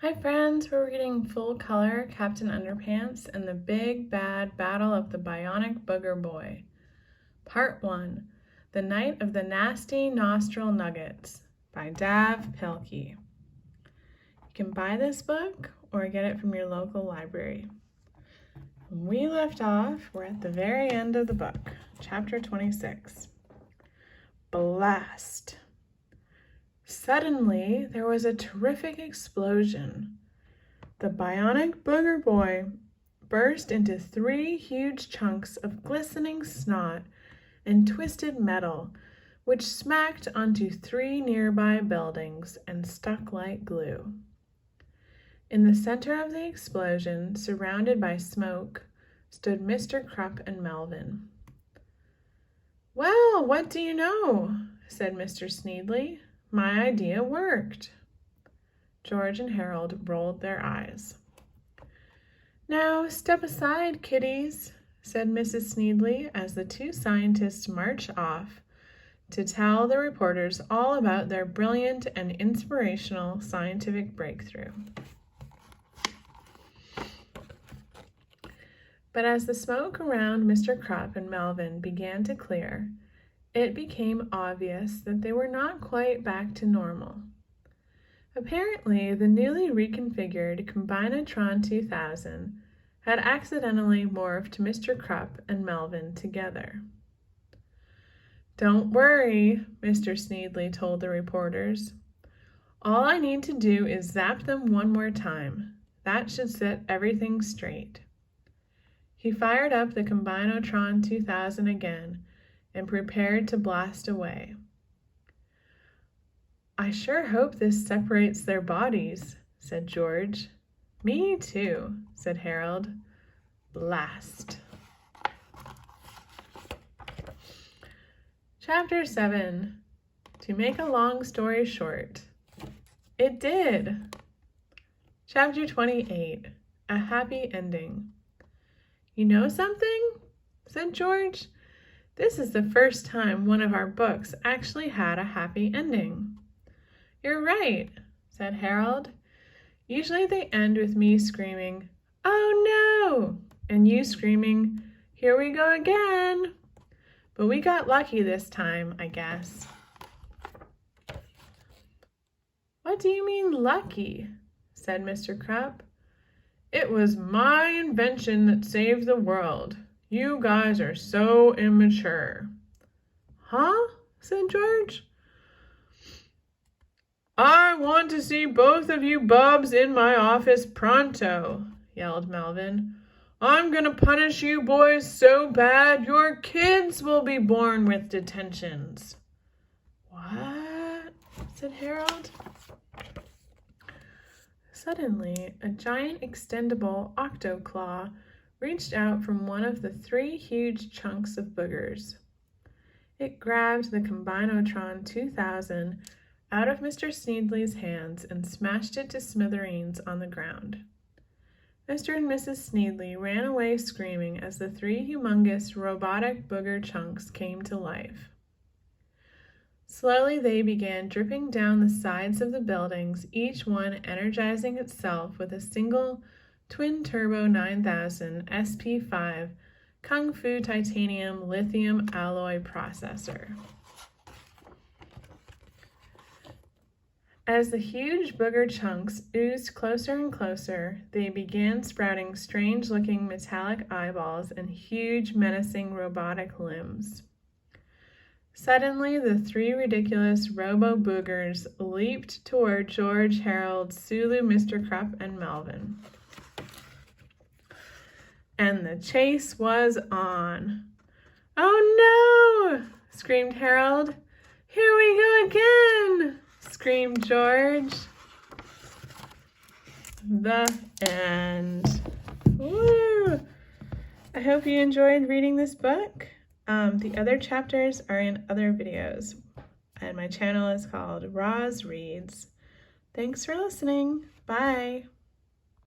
Hi friends, we're reading Full Color Captain Underpants and the Big Bad Battle of the Bionic Booger Boy. Part 1, The Night of the Nasty Nostril Nuggets by Dav Pilkey. You can buy this book or get it from your local library. When we left off, we're at the very end of the book, chapter 26. Blast! Suddenly, there was a terrific explosion. The Bionic Booger Boy burst into 3 huge chunks of glistening snot and twisted metal, which smacked onto 3 nearby buildings and stuck like glue. In the center of the explosion, surrounded by smoke, stood Mr. Krupp and Melvin. "Well, what do you know?" said Mr. Sneedly. "My idea worked." George and Harold rolled their eyes. "Now, step aside, kiddies," said Mrs. Sneedly as the 2 scientists marched off to tell the reporters all about their brilliant and inspirational scientific breakthrough. But as the smoke around Mr. Krupp and Melvin began to clear, it became obvious that they were not quite back to normal. Apparently, the newly reconfigured Combinatron 2000 had accidentally morphed Mr. Krupp and Melvin together. "Don't worry," Mr. Sneedly told the reporters. "All I need to do is zap them one more time. That should set everything straight." He fired up the Combinatron 2000 again and prepared to blast away. "I sure hope this separates their bodies," said George. "Me too," said Harold. Blast. Chapter 7. To make a long story short. It did. Chapter 28. A happy ending. "You know something?" said George. "This is the first time one of our books actually had a happy ending." "You're right," said Harold. "Usually they end with me screaming, 'Oh no!' and you screaming, 'Here we go again!' But we got lucky this time, I guess." "What do you mean lucky?" said Mr. Krupp. "It was my invention that saved the world. You guys are so immature." "Huh?" said George. "I want to see both of you bubs in my office pronto," yelled Melvin. "I'm gonna punish you boys so bad your kids will be born with detentions." "What?" said Harold. Suddenly, a giant extendable octo-claw reached out from one of the 3 huge chunks of boogers. It grabbed the Combinatron 2000 out of Mr. Sneedly's hands and smashed it to smithereens on the ground. Mr. and Mrs. Sneedly ran away screaming as the 3 humongous robotic booger chunks came to life. Slowly they began dripping down the sides of the buildings, each one energizing itself with a single twin-turbo 9000 SP5 Kung Fu titanium lithium alloy processor. As the huge booger chunks oozed closer and closer, they began sprouting strange-looking metallic eyeballs and huge, menacing robotic limbs. Suddenly, the 3 ridiculous robo-boogers leaped toward George, Harold, Sulu, Mr. Krupp, and Melvin. And the chase was on. "Oh no!" screamed Harold. "Here we go again!" screamed George. The end. Woo! I hope you enjoyed reading this book. The other chapters are in other videos, and my channel is called Roz Reads. Thanks for listening. Bye.